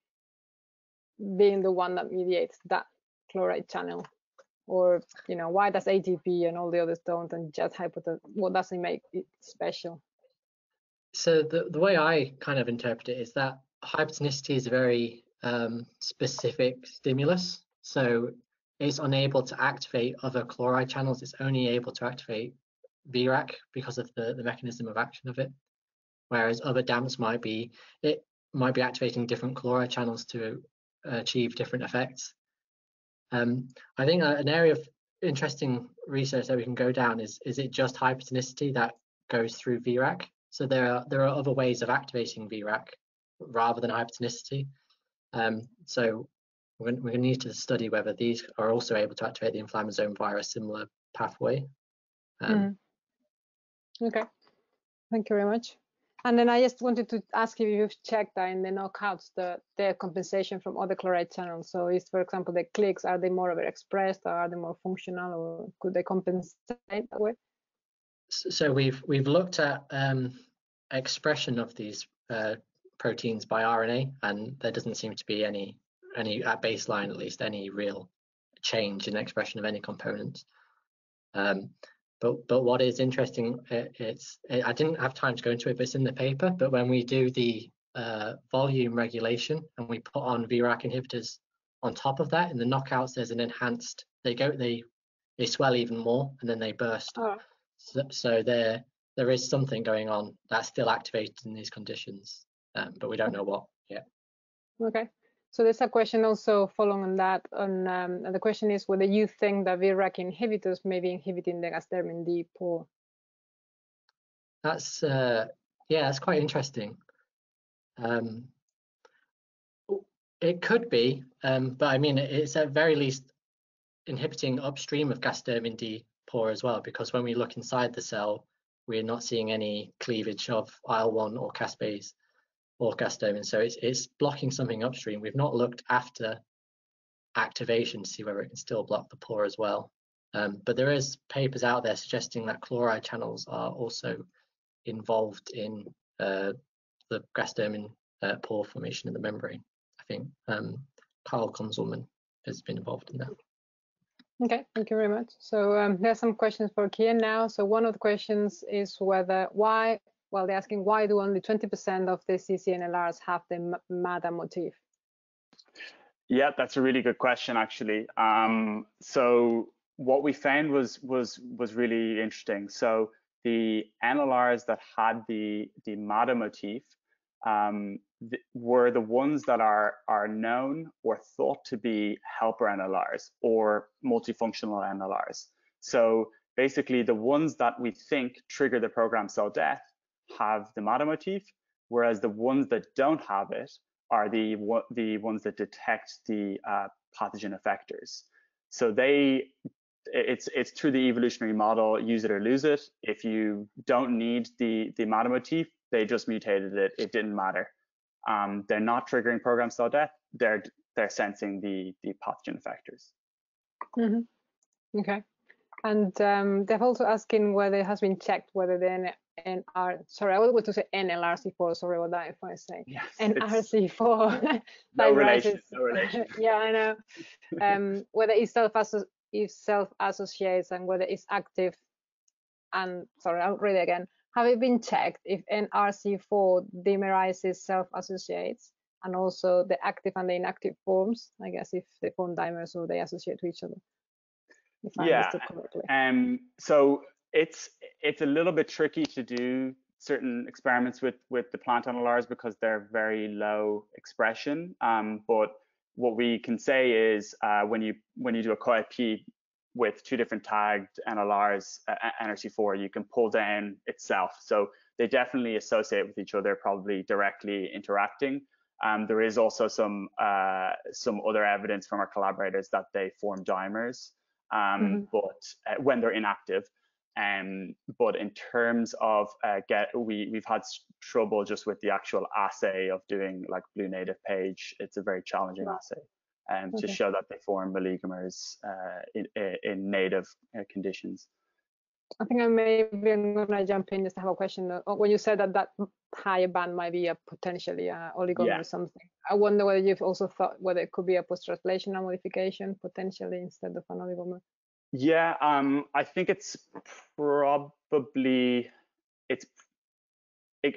being the one that mediates that chloride channel? Or, you know, why does ATP and all the others don't, and just hypotonicity, what does it make it special? So the way I kind of interpret it is that hypotonicity is a very specific stimulus. So it's unable to activate other chloride channels. It's only able to activate Virac because of the mechanism of action of it. Whereas other DAMPs might be activating different chloride channels to achieve different effects. I think an area of interesting research that we can go down is it just hypotonicity that goes through Virac? So there are other ways of activating Virac rather than hypotonicity. So we're going to need to study whether these are also able to activate the inflammasome via a similar pathway. Okay, thank you very much. And then I just wanted to ask if you've checked that in the knockouts, their compensation from other chloride channels. So is, for example, the cliques, are they more overexpressed, or are they more functional, or could they compensate that way? So we've looked at expression of these proteins by RNA, and there doesn't seem to be any at baseline, at least, any real change in expression of any components. But what is interesting, I didn't have time to go into it, but it's in the paper. But when we do the volume regulation and we put on Virac inhibitors on top of that, in the knockouts, there's an enhanced. They swell even more, and then they burst. Oh. So there is something going on that's still activated in these conditions, but we don't know what yet. Okay. So there's a question also following on that. The question is whether you think that Virac inhibitors may be inhibiting the gasdermin D pore. That's that's quite interesting. It could be, but I mean, it's at very least inhibiting upstream of gasdermin D pore as well, because when we look inside the cell, we're not seeing any cleavage of IL-1 or caspase or gasdermin. So it's blocking something upstream. We've not looked after activation to see whether it can still block the pore as well. But there is papers out there suggesting that chloride channels are also involved in the gasdermin pore formation in the membrane. I think Carl Konzelman has been involved in that. Okay, thank you very much. So there's some questions for Cian now. So one of the questions is they're asking why do only 20% of the Ccnlrs have the MADA motif? Yeah, that's a really good question, actually. So what we found was really interesting. So the NLRs that had the MADA motif were the ones that are known or thought to be helper NLRs or multifunctional NLRs. So basically, the ones that we think trigger the programmed cell death have the MADA motif, whereas the ones that don't have it are the ones that detect the pathogen effectors. So it's through the evolutionary model, use it or lose it. If you don't need the MADA motif, they just mutated it. It didn't matter. They're not triggering programmed cell death. They're sensing the pathogen effectors. Mm-hmm. Okay. And they've also asking whether it has been checked whether the sorry, I was going to say NLRC4, sorry about that if I say Yes, NRC4 no relation, dimerises. no relation. Yeah, I know. Whether it self-associates and whether it's active. And sorry, I'll read it again. Have it been checked if NRC4 dimerizes self-associates and also the active and the inactive forms? I guess if they form dimers or they associate to each other. If I understood correctly. So it's a little bit tricky to do certain experiments with the plant NLRs because they're very low expression. But what we can say is when you do a co-IP with two different tagged NLRs, NRC4, you can pull down itself. So they definitely associate with each other, probably directly interacting. There is also some other evidence from our collaborators that they form dimers, but when they're inactive. But in terms of we've had trouble just with the actual assay of doing like blue native page. It's a very challenging assay to show that they form oligomers in native conditions. I think I'm going to jump in just to have a question. When you said that higher band might be potentially a oligomer or something, I wonder whether you've also thought whether it could be a post-translational modification potentially instead of an oligomer. Yeah, I think it's probably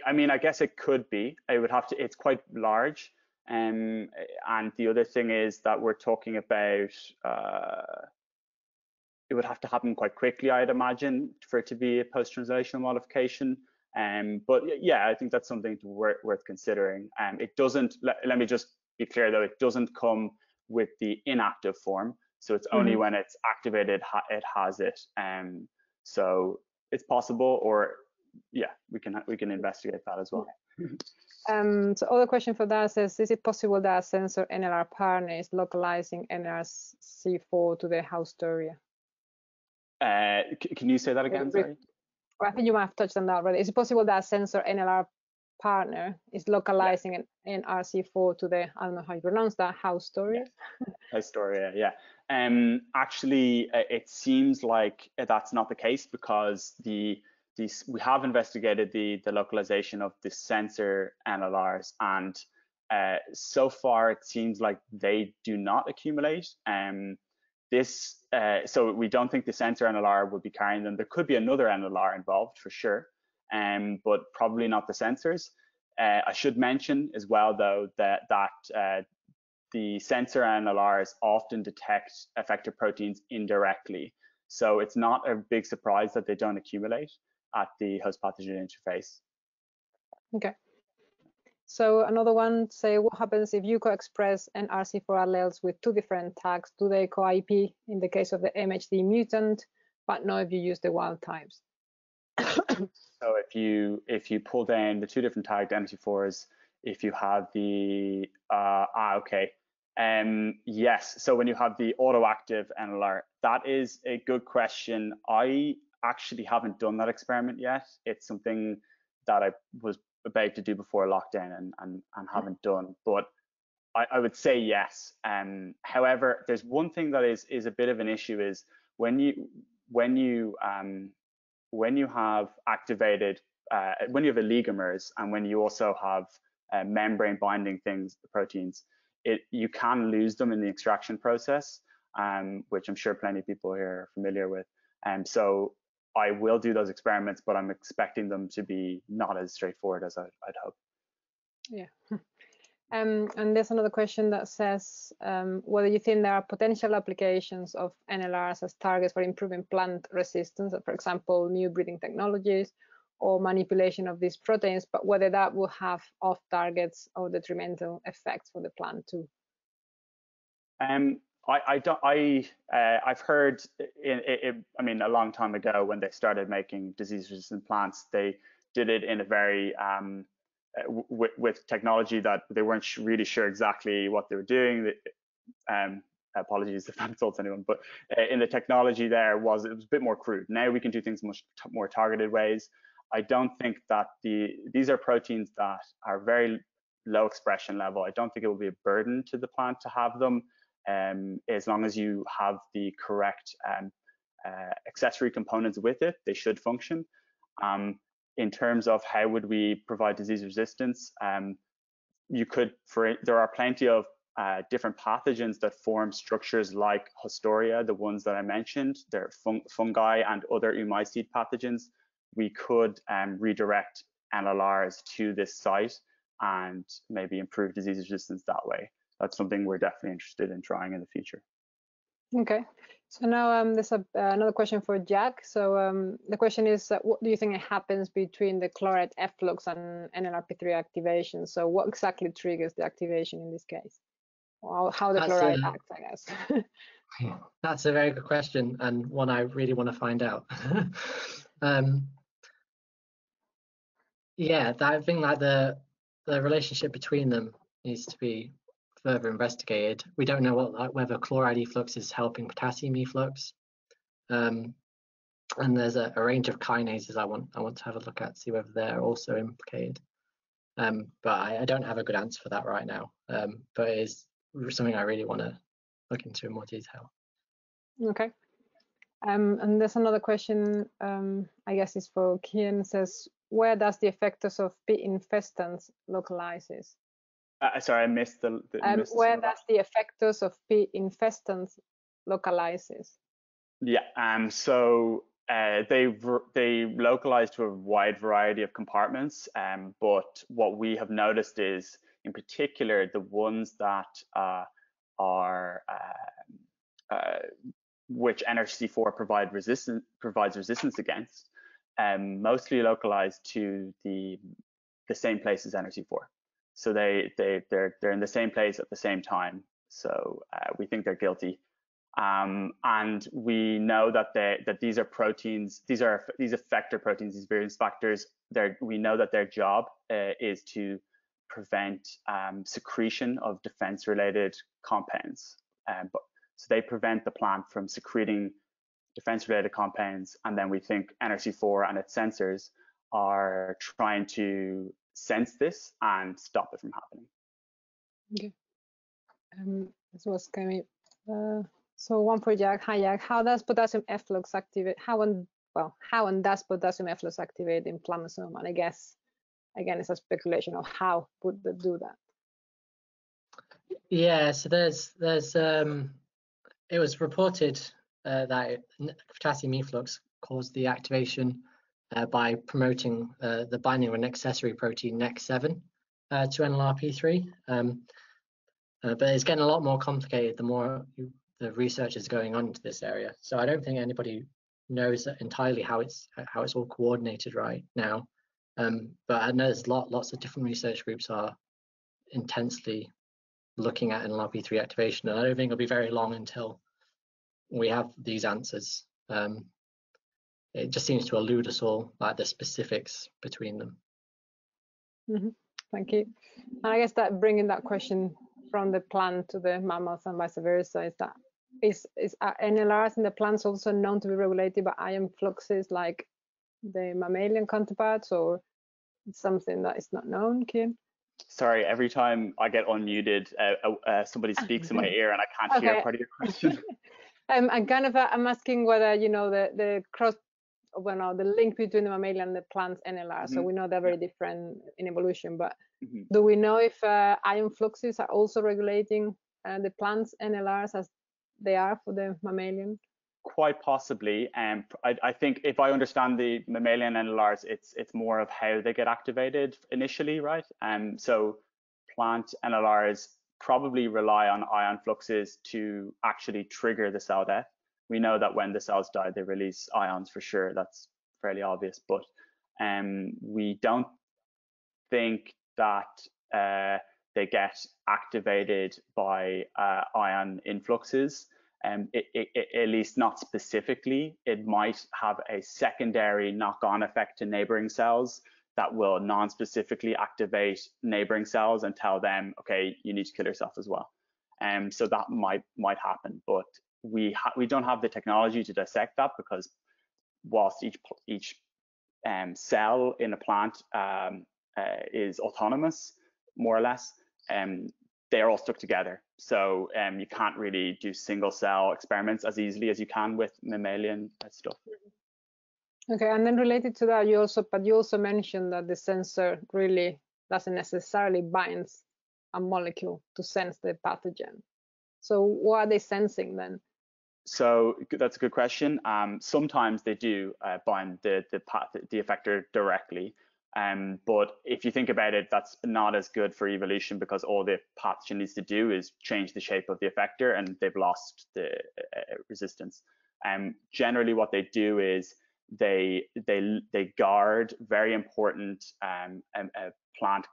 I mean, I guess it could be. I would have to. It's quite large, and the other thing is that we're talking about. It would have to happen quite quickly, I'd imagine, for it to be a post-translational modification. But yeah, I think that's something worth considering. It doesn't. Let me just be clear though. It doesn't come with the inactive form. So it's only when it's activated it has it. So it's possible, or yeah, we can investigate that as well. So other question for that says, is it possible that a sensor NLR partner is localizing NRC4 to the host area? Can you say that again? Sorry. I think you might have touched on that already. Is it possible that a sensor NLR partner is localizing an NRC4 to the, I don't know how you pronounce that, host area? Host area, yeah. Actually, it seems like that's not the case because we have investigated the localization of the sensor NLRs, and so far it seems like they do not accumulate. So we don't think the sensor NLR would be carrying them. There could be another NLR involved for sure, but probably not the sensors. I should mention as well, though, that the sensor NLRs often detect effector proteins indirectly. So it's not a big surprise that they don't accumulate at the host pathogen interface. Okay. So another one, say, what happens if you co-express NRC4 alleles with two different tags? Do they co-IP in the case of the MHD mutant, but not if you use the wild types? So if you pull down the two different tagged NRC4s, if you have the yes. So when you have the autoactive NLR, that is a good question. I actually haven't done that experiment yet. It's something that I was about to do before lockdown and haven't done, but I would say yes. However, there's one thing that is a bit of an issue is when you have activated when you have oligomers and when you also have membrane binding proteins, you can lose them in the extraction process, which I'm sure plenty of people here are familiar with. So I will do those experiments, but I'm expecting them to be not as straightforward as I'd hope. Yeah. And there's another question that says whether you think there are potential applications of NLRs as targets for improving plant resistance, for example, new breeding technologies or manipulation of these proteins, but whether that will have off targets or detrimental effects for the plant too. I've heard I mean, a long time ago when they started making disease-resistant plants, they did it in a very with technology that they weren't really sure exactly what they were doing. Apologies if that insults anyone, but in the technology it was a bit more crude. Now we can do things much more targeted ways. I don't think that these are proteins that are very low expression level. I don't think it will be a burden to the plant to have them, as long as you have the correct accessory components with it, they should function. in terms of how would we provide disease resistance, there are plenty of different pathogens that form structures like Hostoria, the ones that I mentioned. They're fungi and other oomycete pathogens. We could redirect NLRs to this site and maybe improve disease resistance that way. That's something we're definitely interested in trying in the future. Okay. So now there's another question for Jack. So the question is, what do you think happens between the chloride efflux and Nrp3 activation? So what exactly triggers the activation in this case? Or how the chloride acts, I guess. That's a very good question, and one I really want to find out. Yeah, I think like the relationship between them needs to be further investigated. We don't know whether chloride efflux is helping potassium efflux, and there's a range of kinases I want to have a look at, see whether they're also implicated. But I don't have a good answer for that right now. But it is something I really want to look into in more detail. Okay. And there's another question, I guess it's for Cian. Says, where does the effectors of P. infestans localizes? Sorry, I missed the where does the effectors of P. infestans localizes? Yeah, so they localize to a wide variety of compartments, but what we have noticed is, in particular, the ones that are which NRC4 provides resistance against, mostly localized to the same place as NRC4. So they're in the same place at the same time. So we think they're guilty, and we know that these are proteins. These effector proteins, these variance factors. We know that their job is to prevent secretion of defense-related compounds. So they prevent the plant from secreting defense-related compounds, and then we think NRC4 and its sensors are trying to sense this and stop it from happening. Okay. This was coming. So one for Jack. Hi Jack. How does potassium efflux activate? How and does potassium efflux activate the inflammasome? And I guess again it's a speculation of how would they do that. Yeah. So there's it was reported that potassium efflux caused the activation by promoting the binding of an accessory protein NEC7 to Nrp3. But it's getting a lot more complicated the more the research is going on into this area. So I don't think anybody knows entirely how it's all coordinated right now. But I know there's lots of different research groups are intensely looking at Nrp3 activation, and I don't think it'll be very long until we have these answers. It just seems to elude us all, like the specifics between them. Mm-hmm. Thank you. And I guess that bringing that question from the plant to the mammals and vice versa is NLRs in the plants also known to be regulated by ion fluxes like the mammalian counterparts, or something that is not known, Cian? Sorry, every time I get unmuted, somebody speaks in my ear and I can't hear part of your question. I'm asking whether the link between the mammalian and the plant's NLR. Mm-hmm. So we know they're very different in evolution, but mm-hmm. Do we know if ion fluxes are also regulating the plant's NLRs as they are for the mammalian? Quite possibly. I think if I understand the mammalian NLRs, it's more of how they get activated initially, right? So plant NLRs probably rely on ion fluxes to actually trigger the cell death. We know that when the cells die, they release ions for sure. That's fairly obvious, but we don't think that they get activated by ion influxes. At least not specifically. It might have a secondary knock-on effect to neighboring cells that will non-specifically activate neighboring cells and tell them, okay, you need to kill yourself as well. So that might happen, but we don't have the technology to dissect that, because whilst each cell in a plant is autonomous, more or less, they're all stuck together. So you can't really do single cell experiments as easily as you can with mammalian stuff. Okay, and then related to that, you also mentioned that the sensor really doesn't necessarily bind a molecule to sense the pathogen. So what are they sensing then? So that's a good question. Sometimes they do bind the effector directly, but if you think about it, that's not as good for evolution, because all the pathogen needs to do is change the shape of the effector, and they've lost the resistance. Generally, what they do is they guard very important plant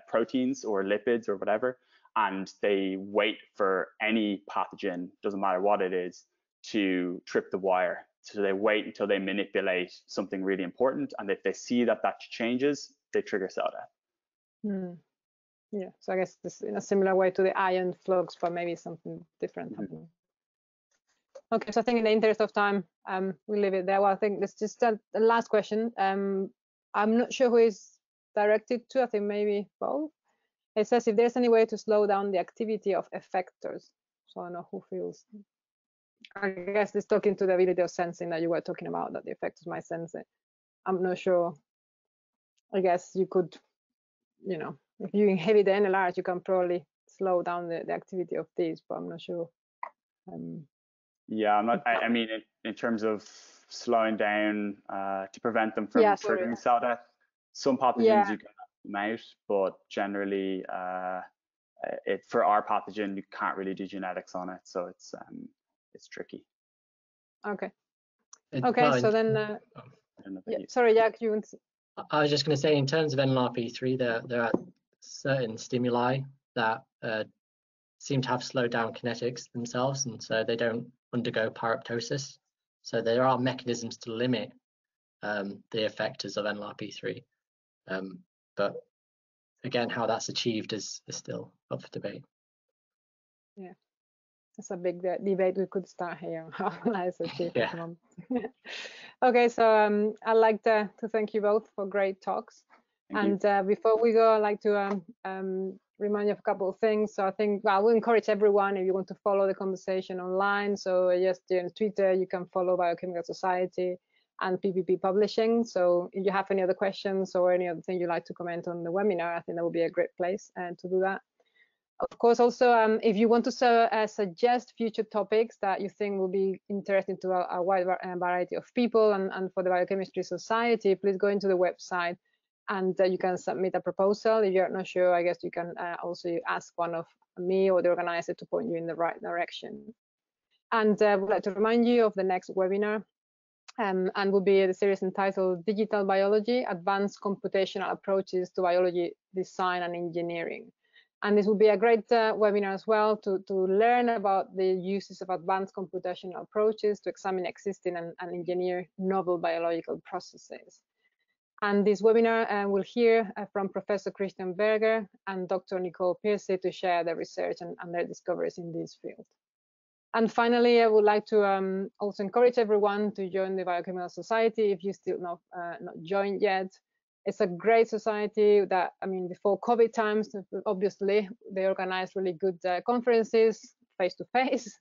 proteins or lipids or whatever, and they wait for any pathogen, doesn't matter what it is, to trip the wire. So they wait until they manipulate something really important, and if they see that that changes, they trigger cell death. Yeah, so I guess this in a similar way to the ion flux, but maybe something different happening. Okay, so I think in the interest of time, we'll leave it there. Well, I think this is just the last question. I'm not sure who is directed to. I think maybe both. It says if there's any way to slow down the activity of effectors. So I don't know who feels. I guess it's talking to the ability of sensing that you were talking about, that the effectors might sense it. I'm not sure. I guess you could, you know, if you inhibit the Ccnlr, you can probably slow down the activity of these, but I'm not sure. Yeah, I'm not. I mean, in terms of slowing down to prevent them from triggering cell death, some pathogens you can knock them out, but generally, for our pathogen, you can't really do genetics on it, so it's tricky. Okay. Okay, so then, sorry, Jack, you. I was just going to say, in terms of Nrp3, there are certain stimuli that seem to have slowed down kinetics themselves, and so they don't undergo pyroptosis. So there are mechanisms to limit the effectors of Nrp3, but again, how that's achieved is still up for debate. Yeah, it's a big debate. We could start here on how that's achieved. Yeah. Okay, so I'd like to thank you both for great talks. Thank you. Before we go, I'd like to remind you of a couple of things. So I think I will encourage everyone, if you want to follow the conversation online. So just on Twitter, you can follow Biochemical Society and PPP Publishing. So if you have any other questions or any other thing you'd like to comment on the webinar, I think that would be a great place to do that. Of course, also, if you want to suggest future topics that you think will be interesting to a wide variety of people and for the Biochemistry Society, please go into the website and you can submit a proposal. If you're not sure, I guess you can also ask one of me or the organizer to point you in the right direction. And I would like to remind you of the next webinar, and will be the series entitled Digital Biology, Advanced Computational Approaches to Biology Design and Engineering. And this will be a great webinar as well to learn about the uses of advanced computational approaches to examine existing and engineer novel biological processes. And this webinar we'll hear from Professor Christian Berger and Dr. Nicole Piercy to share their research and their discoveries in this field. And finally, I would like to also encourage everyone to join the Biochemical Society if you still not joined yet. It's a great society that, I mean, before COVID times, obviously, they organized really good conferences face-to-face.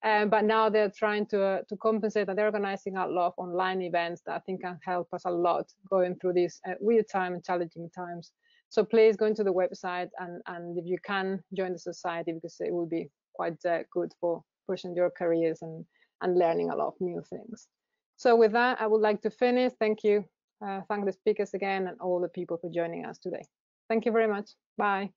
But now they're trying to compensate, and they're organizing a lot of online events that I think can help us a lot going through these weird time and challenging times. So please go into the website and if you can join the society, because it will be quite good for pushing your careers and learning a lot of new things. So with that, I would like to finish. Thank you. Thank the speakers again and all the people for joining us today. Thank you very much. Bye.